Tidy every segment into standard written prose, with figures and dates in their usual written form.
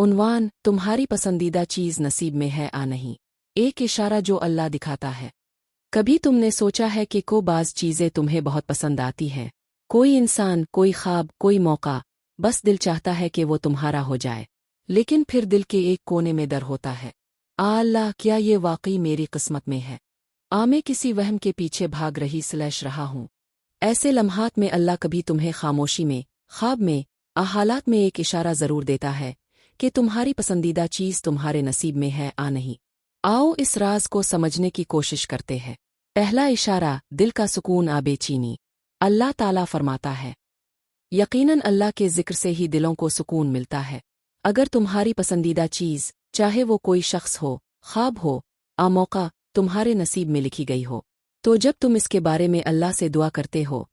उन्वान, तुम्हारी पसंदीदा चीज़ नसीब में है आ नहीं। एक इशारा जो अल्लाह दिखाता है। कभी तुमने सोचा है कि बाज़ चीज़ें तुम्हें बहुत पसंद आती हैं, कोई इंसान, कोई ख्वाब, कोई मौका, बस दिल चाहता है कि वो तुम्हारा हो जाए, लेकिन फिर दिल के एक कोने में डर होता है, अल्लाह क्या ये वाकई मेरी किस्मत में है? मैं किसी वहम के पीछे भाग रहा हूँ। ऐसे लम्हात में अल्लाह कभी तुम्हें खामोशी में, ख्वाब में, हालात में एक इशारा ज़रूर देता है कि तुम्हारी पसंदीदा चीज़ तुम्हारे नसीब में है आ नहीं। आओ इस राज को समझने की कोशिश करते हैं। पहला इशारा, दिल का सुकून आ बेचैनी। अल्लाह ताला फरमाता है, यकीनन अल्लाह के जिक्र से ही दिलों को सुकून मिलता है। अगर तुम्हारी पसंदीदा चीज़, चाहे वो कोई शख्स हो, ख्वाब हो, मौका, तुम्हारे नसीब में लिखी गई हो, तो जब तुम इसके बारे में अल्लाह से दुआ करते हो,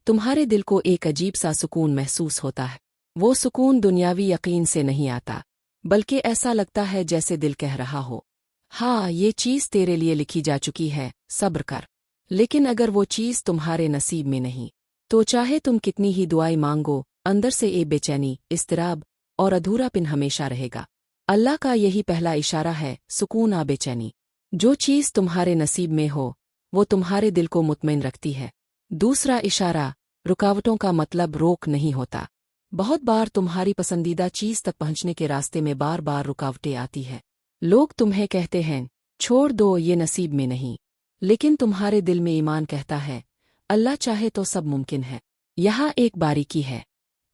तुम्हारे दिल को एक अजीब सा सुकून महसूस होता है। वो सुकून दुनियावी यकीन से नहीं आता, बल्कि ऐसा लगता है जैसे दिल कह रहा हो, हाँ ये चीज़ तेरे लिए लिखी जा चुकी है, सब्र कर। लेकिन अगर वो चीज़ तुम्हारे नसीब में नहीं, तो चाहे तुम कितनी ही दुआएं मांगो, अंदर से एक बेचैनी, इस्तिराब और अधूरापन हमेशा रहेगा। अल्लाह का यही पहला इशारा है, सुकून आ बेचैनी। जो चीज़ तुम्हारे नसीब में हो, वो तुम्हारे दिल को मुतमईन रखती है। दूसरा इशारा, रुकावटों का मतलब रोक नहीं होता। बहुत बार तुम्हारी पसंदीदा चीज़ तक पहुंचने के रास्ते में बार बार रुकावटें आती हैं। लोग तुम्हें कहते हैं, छोड़ दो ये नसीब में नहीं, लेकिन तुम्हारे दिल में ईमान कहता है, अल्लाह चाहे तो सब मुमकिन है। यहाँ एक बारीकी है,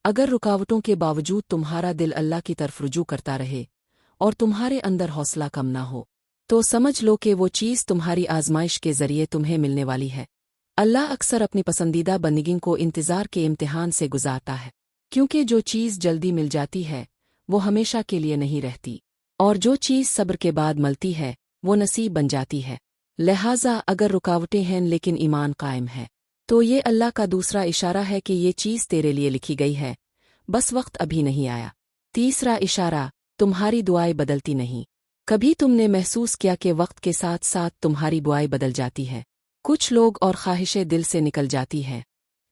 अगर रुकावटों के बावजूद तुम्हारा दिल अल्लाह की तरफ रुजू करता रहे और तुम्हारे अंदर हौसला कम ना हो, तो समझ लो कि वो चीज़ तुम्हारी आजमाइश के ज़रिए तुम्हें मिलने वाली है। अल्लाह अक्सर अपनी पसंदीदा बंदगी को इंतज़ार के इम्तिहान से गुजारता है, क्योंकि जो चीज़ जल्दी मिल जाती है वो हमेशा के लिए नहीं रहती, और जो चीज़ सब्र के बाद मिलती है वो नसीब बन जाती है। लिहाजा अगर रुकावटें हैं लेकिन ईमान कायम है, तो ये अल्लाह का दूसरा इशारा है कि ये चीज़ तेरे लिए लिखी गई है, बस वक्त अभी नहीं आया। तीसरा इशारा, तुम्हारी दुआएं बदलती नहीं। कभी तुमने महसूस किया कि वक्त के साथ साथ तुम्हारी दुआएं बदल जाती है, कुछ लोग और ख्वाहिशें दिल से निकल जाती हैं,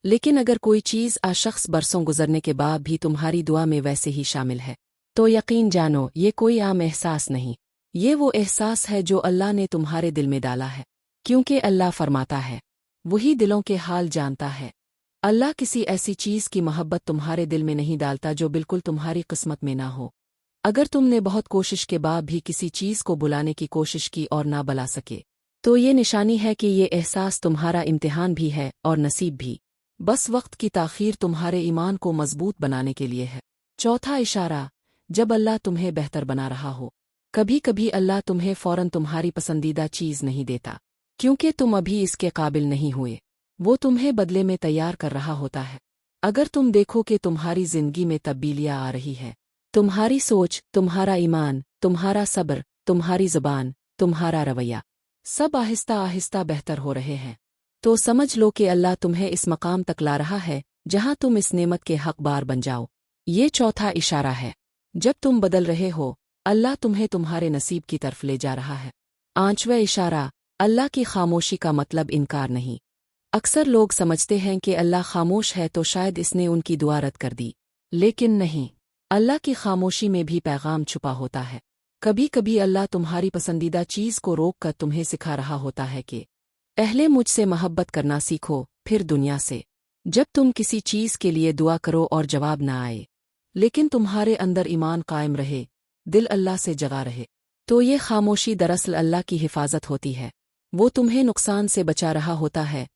लेकिन अगर कोई चीज़ शख्स बरसों गुजरने के बाद भी तुम्हारी दुआ में वैसे ही शामिल है, तो यकीन जानो ये कोई आम एहसास नहीं, ये वो एहसास है जो अल्लाह ने तुम्हारे दिल में डाला है। क्योंकि अल्लाह फरमाता है, वही दिलों के हाल जानता है। अल्लाह किसी ऐसी चीज़ की मोहब्बत तुम्हारे दिल में नहीं डालता जो बिल्कुल तुम्हारी किस्मत में ना हो। अगर तुमने बहुत कोशिश के बाद भी किसी चीज़ को बुलाने की कोशिश की और ना बुला सके, तो ये निशानी है कि ये एहसास तुम्हारा इम्तिहान भी है और नसीब भी। बस वक्त की ताख़ीर तुम्हारे ईमान को मजबूत बनाने के लिए है। चौथा इशारा, जब अल्लाह तुम्हें बेहतर बना रहा हो। कभी कभी अल्लाह तुम्हें फ़ौरन तुम्हारी पसंदीदा चीज़ नहीं देता, क्योंकि तुम अभी इसके काबिल नहीं हुए। वो तुम्हें बदले में तैयार कर रहा होता है। अगर तुम देखो कि तुम्हारी ज़िंदगी में तब्दीलियाँ आ रही है, तुम्हारी सोच, तुम्हारा ईमान, तुम्हारा सब्र, तुम्हारी ज़ुबान, तुम्हारा रवैया, सब आहिस्ता आहिस्ता बेहतर हो रहे हैं, तो समझ लो कि अल्लाह तुम्हें इस मकाम तक ला रहा है जहां तुम इस नेमत के हकदार बन जाओ। ये चौथा इशारा है, जब तुम बदल रहे हो, अल्लाह तुम्हें तुम्हारे नसीब की तरफ ले जा रहा है। पांचवा इशारा, अल्लाह की खामोशी का मतलब इनकार नहीं। अक्सर लोग समझते हैं कि अल्लाह खामोश है तो शायद इसने उनकी दुआ रद्द कर दी, लेकिन नहीं, अल्लाह की खामोशी में भी पैगाम छुपा होता है। कभी कभी अल्लाह तुम्हारी पसंदीदा चीज़ को रोक कर तुम्हें सिखा रहा होता है कि पहले मुझसे मोहब्बत करना सीखो, फिर दुनिया से। जब तुम किसी चीज़ के लिए दुआ करो और जवाब ना आए, लेकिन तुम्हारे अंदर ईमान कायम रहे, दिल अल्लाह से जगा रहे, तो ये खामोशी दरअसल अल्लाह की हिफाजत होती है। वो तुम्हें नुकसान से बचा रहा होता है,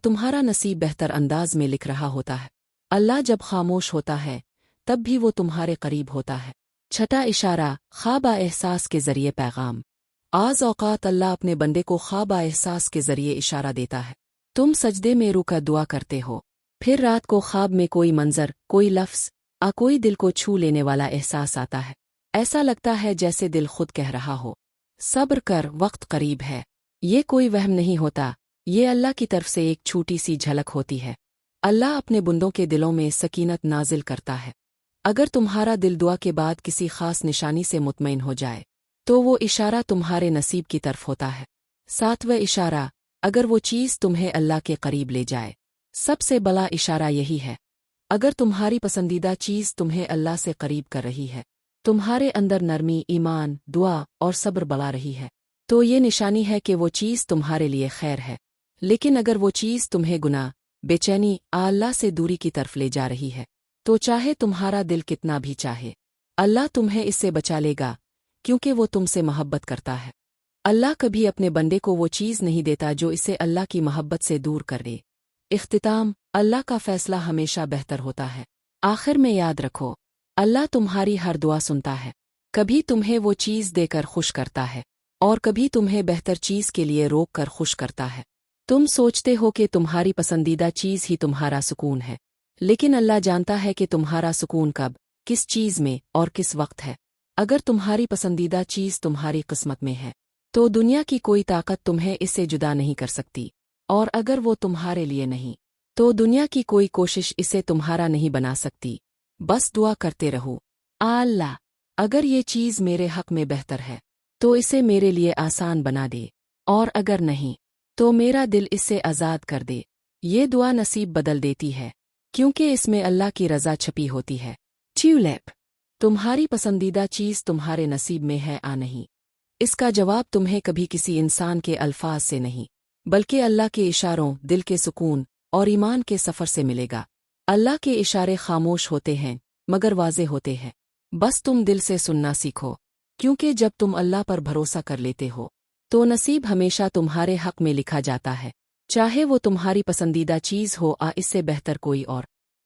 तुम्हारा नसीब बेहतर अंदाज में लिख रहा होता है। अल्लाह जब खामोश होता है तब भी वो तुम्हारे करीब होता है। छठा इशारा, ख्वाब एहसास के ज़रिए पैगाम। आज़ औक़ात अल्लाह अपने बंदे को ख्वाब एहसास के ज़रिए इशारा देता है। तुम सजदे में रुकर दुआ करते हो, फिर रात को ख्वाब में कोई मंजर, कोई लफ्ज़, कोई दिल को छू लेने वाला एहसास आता है। ऐसा लगता है जैसे दिल खुद कह रहा हो, सब्र कर, वक्त करीब है। ये कोई वहम नहीं होता, ये अल्लाह की तरफ से एक छोटी सी झलक होती है। अल्लाह अपने बंदों के दिलों में सकीनत नाजिल करता है। अगर तुम्हारा दिल दुआ के बाद किसी खास निशानी से मुतमईन हो जाए, तो वो इशारा तुम्हारे नसीब की तरफ होता है। सातवां इशारा, अगर वो चीज़ तुम्हें अल्लाह के करीब ले जाए। सबसे बड़ा इशारा यही है, अगर तुम्हारी पसंदीदा चीज़ तुम्हें अल्लाह से करीब कर रही है, तुम्हारे अंदर नरमी, ईमान, दुआ और सब्र बढ़ा रही है, तो ये निशानी है कि वो चीज़ तुम्हारे लिए खैर है। लेकिन अगर वो चीज़ तुम्हें गुनाह, बेचैनी, अल्लाह से दूरी की तरफ ले जा रही है, तो चाहे तुम्हारा दिल कितना भी चाहे, अल्लाह तुम्हें इससे बचा लेगा, क्योंकि वो तुमसे मोहब्बत करता है। अल्लाह कभी अपने बंदे को वो चीज़ नहीं देता जो इसे अल्लाह की मोहब्बत से दूर कर दे। इख्तिताम, अल्लाह का फैसला हमेशा बेहतर होता है। आखिर में याद रखो, अल्लाह तुम्हारी हर दुआ सुनता है। कभी तुम्हें वो चीज़ देकर खुश करता है और कभी तुम्हें बेहतर चीज़ के लिए रोक कर खुश करता है। तुम सोचते हो कि तुम्हारी पसंदीदा चीज़ ही तुम्हारा सुकून है, लेकिन अल्लाह जानता है कि तुम्हारा सुकून कब, किस चीज़ में और किस वक्त है। अगर तुम्हारी पसंदीदा चीज़ तुम्हारी किस्मत में है, तो दुनिया की कोई ताकत तुम्हें इससे जुदा नहीं कर सकती, और अगर वो तुम्हारे लिए नहीं, तो दुनिया की कोई कोशिश इसे तुम्हारा नहीं बना सकती। बस दुआ करते रहो, अल्लाह, अगर ये चीज़ मेरे हक में बेहतर है, तो इसे मेरे लिए आसान बना दे, और अगर नहीं, तो मेरा दिल इससे आज़ाद कर दे। ये दुआ नसीब बदल देती है, क्योंकि इसमें अल्लाह की रज़ा छपी होती है। ट्यूलिप, तुम्हारी पसंदीदा चीज़ तुम्हारे नसीब में है या नहीं, इसका जवाब तुम्हें कभी किसी इंसान के अल्फाज से नहीं, बल्कि अल्लाह के इशारों, दिल के सुकून और ईमान के सफ़र से मिलेगा। अल्लाह के इशारे खामोश होते हैं मगर वाज़े होते हैं। बस तुम दिल से सुनना सीखो, क्योंकि जब तुम अल्लाह पर भरोसा कर लेते हो, तो नसीब हमेशा तुम्हारे हक में लिखा जाता है, चाहे वो तुम्हारी पसंदीदा चीज़ हो या इससे बेहतर कोई और।